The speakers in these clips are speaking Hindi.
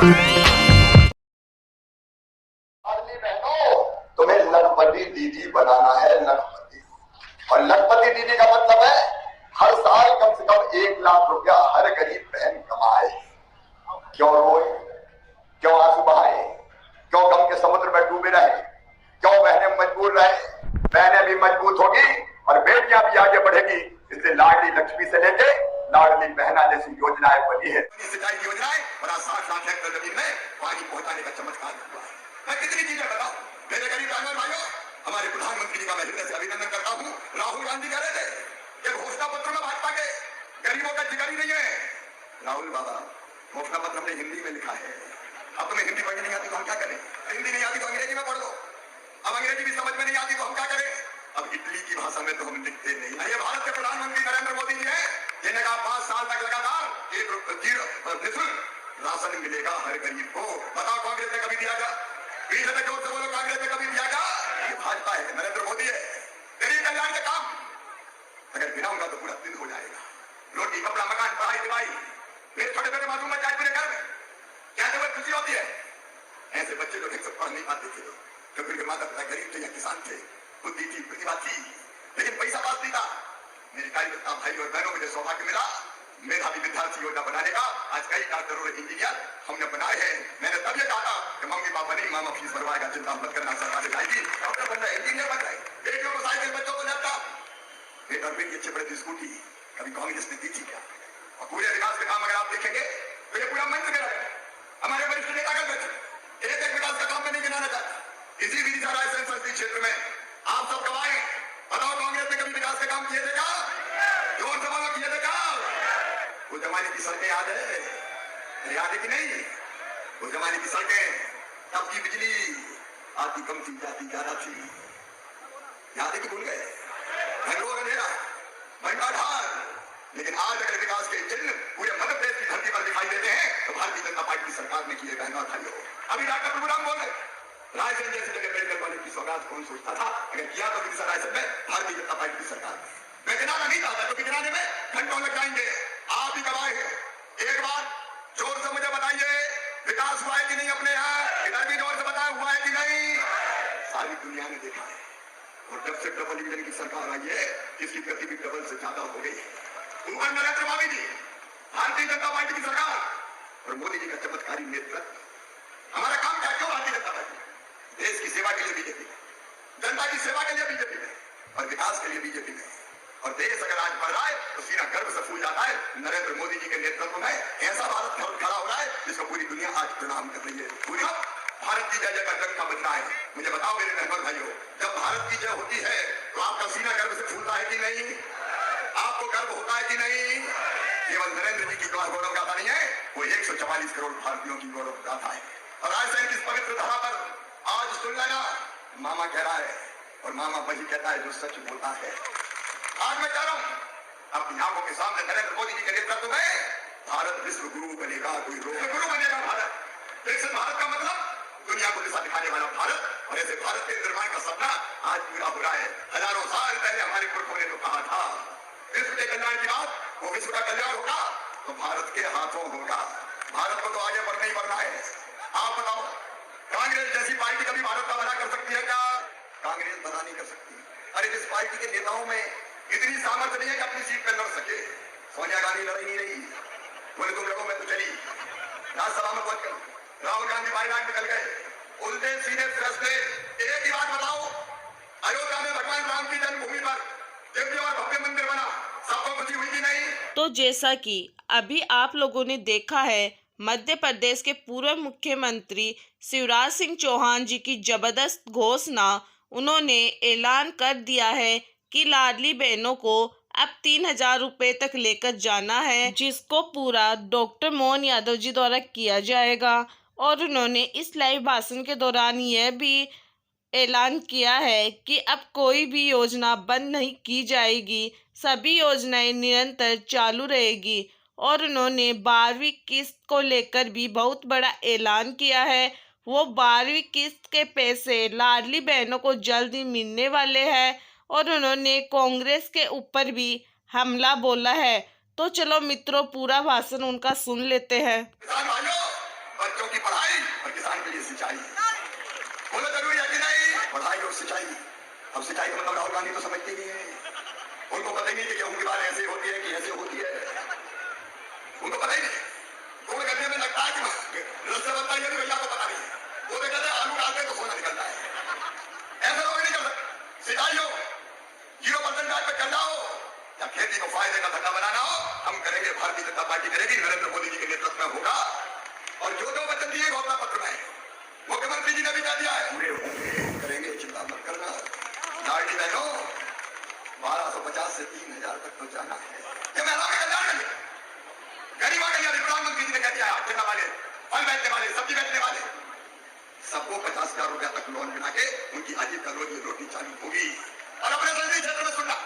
तुम्हें लखपति दीदी बनाना है, लखपति। और लखपति दीदी का मतलब है हर साल कम से कम 1 लाख रुपया हर गरीब बहन कमाए। क्यों रोए, क्यों आंसू बहाए, क्यों गम के समुद्र में डूबे रहे, क्यों बहनें मजबूर रहे। बहनें भी मजबूत होगी और बेटियां भी आगे बढ़ेगी। इसलिए लाडली लक्ष्मी से लेके लाडली बहना जैसी योजनाएं बनी है, सिंचाई की योजनाएं और 60 लाख हेक्टेयर जमीन में पानी पहुंचाने का चमत्कार हुआ है। मैं कितनी चीजें बताऊं मेरे गरीब भाइयों। हमारे प्रधानमंत्री जी का मैं हृदय से अभिनंदन करता हूं। राहुल गांधी कह रहे थे कि घोषणा पत्र में भाजपा के गरीबों का जिक्र ही नहीं है। राहुल बाबा, घोषणा पत्र हमने हिंदी में लिखा है। अब तुम्हें हिंदी पढ़नी नहीं आती तो हम क्या करें? हिंदी नहीं आती तो अंग्रेजी में पढ़ लो। अब अंग्रेजी भी समझ में नहीं आती तो हम क्या करें? अब इटली की भाषा में तो हम लिखते नहीं। ये भारत के प्रधानमंत्री नरेंद्र मोदी जी है, जिन्हें कहा 5 साल तक लगातार निःशुल्क राशन मिलेगा हर गरीब को। बताओ कांग्रेस ने कभी दिया क्या? 20 तक जोर से बोलो, कांग्रेस ने कभी दिया क्या? ये भाजपा है, नरेंद्र मोदी है। गरीब कल्याण के काम अगर गिनाऊंगा तो पूरा दिन हो जाएगा। रोटी, कपड़ा, मकान, पढ़ाई, दवाई, मेरे छोटे छोटे मासूम बच्चे आज मेरे घर में क्या जब खुशी होती है। ऐसे बच्चे जो ठीक से पढ़ नहीं पाते थे क्योंकि उनके माता पिता गरीब थे या किसान थे, बुद्धि थी, प्रतिभा थी, लेकिन पैसा पास नहीं था। मेरे कार्यकर्ता भाई और बहनों मुझे सौभाग्य मिला मेधावी विद्यार्थी योजना बनाने का। आज कई डॉक्टर और इंजीनियर हमने बनाए हैं। मैंने तब ये कहा कि मम्मी पापा नहीं, मामा फीस भरवाएगा, चिंता मत करना, सरकार जाएगी। डॉक्टर बन रहे, इंजीनियर बन रहे, बेटियों को साइकिल, बच्चों को लैपटॉप, बेटा और बेटी अच्छे बड़े स्कूटी कभी कांग्रेस ने दी थी क्या? और पूरे विकास के काम अगर आप देखेंगे तो ये पूरा मंच में है। हमारे वरिष्ठ नेता का एक एक विकास का काम में नहीं गिनाना चाहता। इसी विदिशा रायसेन संसदीय क्षेत्र में आप सब गवाए। बताओ कांग्रेस ने कभी विकास के काम किए थे क्या? जोर से बोलो, किए थे क्या? वो जमाने की सड़कें याद है? याद है कि नहीं? वो जमाने की सड़कें, तब की बिजली आती कम थी, जाती ज्यादा थी। याद है कि भूल गए? घंटों अंधेरा, घंटा ढाल, लेकिन आज अगर विकास के चिन्ह पूरे मध्य प्रदेश की धरती पर दिखाई देते हैं तो भारतीय जनता पार्टी की सरकार ने किए। बहनों भाइयों, अभी डॉक्टर प्रभुराम बोल रहे रायसेन जैसी जगह मेडिकल कॉलेज की सौगात कौन सोचता था? अगर किया तो विदिशा रायसेन में भारतीय जनता पार्टी की सरकार। मैं गिनाना नहीं चाहता क्योंकि गिनाने में घंटों लग जाएंगे। आप ही गवाए हैं। एक बार जोर से मुझे बताइए, विकास हुआ है कि नहीं अपने यहाँ? इधर भी जोर से बताया, हुआ है कि नहीं? सारी दुनिया ने देखा है। और जब से डबल इंजन की सरकार आई है, इसकी गति भी डबल से ज्यादा हो गई है। ऊपर नरेंद्र मोदी जी, भारतीय जनता पार्टी की सरकार और मोदी जी का चमत्कारी नेतृत्व। हमारा काम क्या? क्यों भारतीय जनता पार्टी? देश की सेवा के लिए बीजेपी में, जनता की सेवा के लिए बीजेपी में, और विकास के लिए बीजेपी में। और देश अगर आज बढ़ रहा है तो सीना गर्व से फूल जाता है। नरेंद्र मोदी जी के नेतृत्व में ऐसा भारत खड़ा हो रहा है जिसको पूरी दुनिया आज प्रणाम कर रही है। पूरी भारत की जय जय का डंका बज रहा है। मुझे बताओ मेरे बहनों भाइयों, जब भारत की जय होती है तो आपका सीना गर्व से फूलता है कि नहीं? आपको गर्व होता है कि नहीं? केवल नरेंद्र जी की गौरव गाथा नहीं है, वो 144 करोड़ भारतीयों की गौरव गाथा है। और रायसेन की इस पवित्र धरा पर आज सुन लेना, मामा कह रहा है और मामा वही कहता है जो सच बोलता है। आज मैं कह रहा हूं अपनी आंखों के सामने नरेंद्र मोदी जी के नेतृत्व में भारत विश्व गुरु बनेगा। कोई विश्व गुरु बनेगा भारत। विकसित भारत का मतलब दुनिया को दिशा दिखाने वाला भारत। और ऐसे भारत के निर्माण का सपना आज पूरा हो रहा है। हजारों साल पहले हमारे पुरखों ने तो कहा था विश्व के कल्याण की बात, वो विश्व का कल्याण होगा तो भारत के हाथों होगा। भारत को तो आगे बढ़ना ही बढ़ना है। आप बताओ, कांग्रेस जैसी पार्टी कभी भारत का भला कर सकती है क्या? कांग्रेस भला नहीं कर सकती। अरे जिस पार्टी के नेताओं में इतनी सामर्थ्य नहीं है कि अपनी सीट पर लड़ सके। सोनिया गांधी लड़ नहीं रही, बोले तुम लोगों में तो चली राज्यसभा में पहुंच कर राहुल गांधी बाईलाट निकल गए। उल्टे सीधे फैसले। एक ही बात बताओ, अयोध्या में भगवान राम की जन्मभूमि पर दिव्य और भव्य मंदिर बना, सबको खुशी हुई कि नहीं? तो जैसा कि अभी आप लोगों ने देखा है, मध्य प्रदेश के पूर्व मुख्यमंत्री शिवराज सिंह चौहान जी की जबरदस्त घोषणा। उन्होंने ऐलान कर दिया है कि लाडली बहनों को अब 3,000 रुपये तक लेकर जाना है, जिसको पूरा डॉक्टर मोहन यादव जी द्वारा किया जाएगा। और उन्होंने इस लाइव भाषण के दौरान यह भी ऐलान किया है कि अब कोई भी योजना बंद नहीं की जाएगी, सभी योजनाएं निरंतर चालू रहेगी। और उन्होंने 12वीं किस्त को लेकर भी बहुत बड़ा ऐलान किया है। वो 12वीं किस्त के पैसे लाडली बहनों को जल्द ही मिलने वाले हैं। और उन्होंने कांग्रेस के ऊपर भी हमला बोला है। तो चलो मित्रों, पूरा भाषण उनका सुन लेते हैं। बच्चों की पढ़ाई। बोलो जरूरी है कि नहीं? पढ़ाई और सिंचाई। अब सिंचाई का मतलब राहुल गांधी तो समझते नहीं है। उनको पता ही नहीं कि गेहूं की बात ऐसे होती है कि ऐसे होती है, उनको पता ही नहीं। गोड़ करने में लगता है कि रस्सा बनता है, भैया को पता नहीं। वो तो कहते हैं आलू डालते तो सोना निकलता है। ऐसे लोग नहीं कर सकते। सिंचाई हो, 0% ब्याज पे चल जाओ, या खेती को फायदे का धंधा बनाना हो, हम करेंगे। भारतीय जनता पार्टी करेगी, नरेंद्र मोदी जी के नेतृत्व में होगा। और जो जो वचन दिए घोषणा पत्र में मुख्यमंत्री जी ने भी कह दिया है, पूरे होंगे, करेंगे, चिंता मत करना। लाडली बहनों, 1250 से 3000 तक तो जाना है। ये महिलाओं के कल्याण के लिए, गरीबों के लिए प्रधानमंत्री जी ने कह दिया है। ठेला वाले, फल बेचने वाले, सब्जी बेचने वाले, सबको 50,000 रुपया तक लोन बना के उनकी आजीविका रोटी चालू होगी। और अपने संसदीय क्षेत्र में सुनना,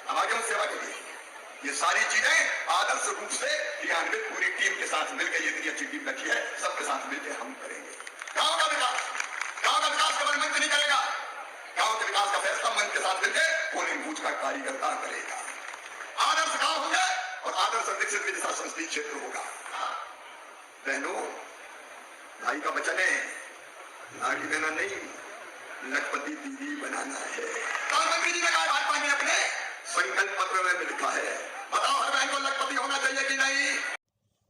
अब आगे उस सेवा के लिए ये सारी चीजें आदर्श रूप से क्रियान्वित पूरी टीम के साथ मिलकर, ये इतनी अच्छी टीम बैठी है, सबके साथ मिलकर हम करेंगे। गांव का विकास केवल मंच नहीं करेगा, गांव के विकास का फैसला मंच के साथ मिलकर पोलिंग बूथ का कार्यकर्ता करेगा। आदर्श गांव होंगे और आदर्श विकसित विदिशा संसदीय क्षेत्र होगा। बहनों, भाई का वचन है, लाड़ी देना नहीं, लखपति दीदी बनाना है। प्रधानमंत्री जी ने कहा, भाजपा ने अपने संकल्प पत्र में लिखा है। बताओ हर बहन को लखपति होना चाहिए कि नहीं?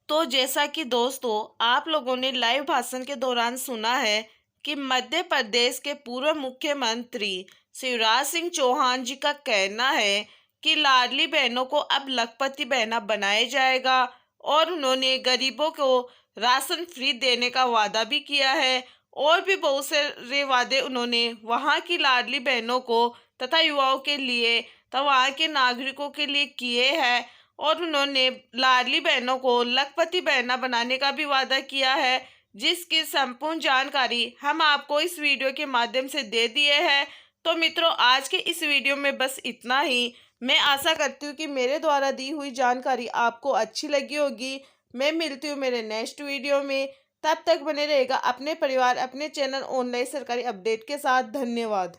तो जैसा कि दोस्तों आप लोगों ने लाइव भाषण के दौरान सुना है कि मध्य प्रदेश के पूर्व मुख्यमंत्री शिवराज सिंह चौहान जी का कहना है कि लाडली बहनों को अब लखपति बहना बनाया जाएगा, और उन्होंने गरीबों को राशन फ्री देने का वादा भी किया है। और भी बहुत सारे वादे उन्होंने वहाँ की लाडली बहनों को तथा युवाओं के लिए तथा वहाँ के नागरिकों के लिए किए हैं। और उन्होंने लाडली बहनों को लखपति बहना बनाने का भी वादा किया है, जिसकी संपूर्ण जानकारी हम आपको इस वीडियो के माध्यम से दे दिए हैं। तो मित्रों, आज के इस वीडियो में बस इतना ही। मैं आशा करती हूँ कि मेरे द्वारा दी हुई जानकारी आपको अच्छी लगी होगी। मैं मिलती हूँ मेरे नेक्स्ट वीडियो में। तब तक बने रहेगा अपने परिवार, अपने चैनल ऑनलाइन सरकारी अपडेट के साथ। धन्यवाद।